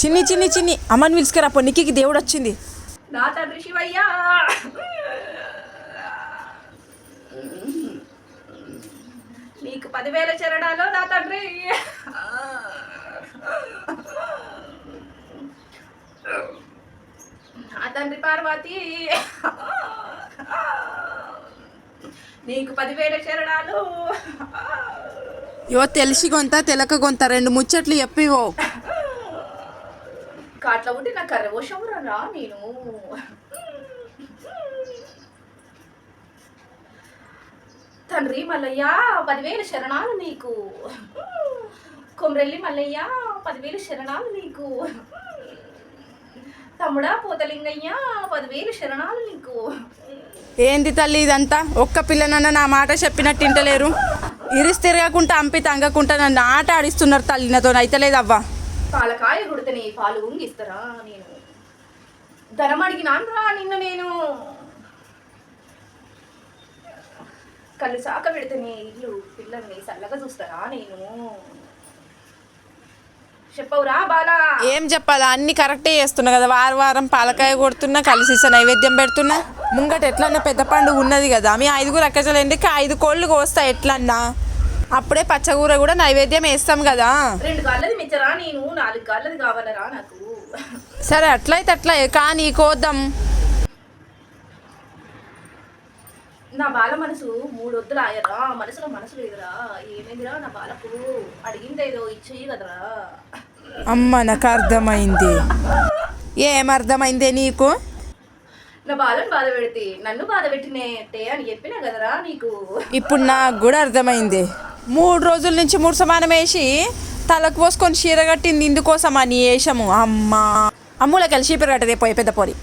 చిన్ని చిన్ని చిన్ని అమ్మని పిలుచుకురా పొన్నికి దేవుడు వచ్చింది. నా తండ్రి శివయ్య, నీకు 10,000 చరణాలు నా తండ్రి. నా తండ్రి పార్వతి, నీకు 10,000 చరణాలు. యో తెలిసి గొంత తెలక గొంత 2 ముచ్చట్లు చెప్పివో. కాట్ల ఉంటే నాకు కర్రవోషమురా నేను. తండ్రి మల్లయ్య 10,000 శరణాలు నీకు. కొమ్రెల్లి మల్లయ్య 10,000 శరణాలు నీకు. తమ్ముడా పోతలింగయ్య 10,000 శరణాలు నీకు. ఏంది తల్లి ఇదంతా? ఒక్క పిల్లనన్న నా మాట చెప్పినట్టు ఇంటలేరు. ఇరిసి తిరగకుండా అంపి తంగకుండా నన్ను ఆట ఆడిస్తున్నారు తల్లి. నాతో అయితలేదవ్వా. పాలకాయ కొడితేనే పాలు ఊంగిస్తారా నేను? ధనం అడిగినాన్రా నిన్ను నేను. కళ్ళు సాక పెడితేనే ఇల్లు పిల్లల్ని చల్లగా చూస్తారా నేను? చెప్పవురా బాలా? ఏం చెప్పాలా, అన్ని కరెక్టే చేస్తున్నా కదా. వారం పాలకాయ కొడుతున్నా, కలిసిస నైవేద్యం పెడుతున్నా. ముంగట ఎట్లన్నా పెద్ద పండుగ ఉన్నది కదా. మీ 5 అక్కజలేందుకు 5 కోళ్ళు కోస్తా ఎట్లన్నా. అప్పుడే పచ్చగూర కూడా నైవేద్యం వేస్తాం కదా. 2 గాళ్ళది మెచ్చరా నేను, 4 గాళ్ళది కావాలరా నాకు. సరే అట్లయితే అట్లా కానీ కోద్దాం. నా బాల మనసు 3 వద్దులు ఆయరా. మనసులో మనసు లేదురా. ఏమైందిరా నా బాలకు? అడిగిందేదో ఇచ్చేయి కదరా. అమ్మ నాకు అర్థమైంది. ఏమర్థమైందే నీకు? నా బాలను బాధ పెడితే నన్ను బాధ పెట్టినట్టే అని చెప్పినా కదరా నీకు. ఇప్పుడు నాకు కూడా అర్థమైంది. 3 రోజుల నుంచి 3 సమానం వేసి తలకు పోసుకొని చీర కట్టింది ఇందుకోసమా నీ వేషము? అమ్మా అమ్ములకెళ్ళి చీపురు కట్టదే పోయి పెద్ద పోరి.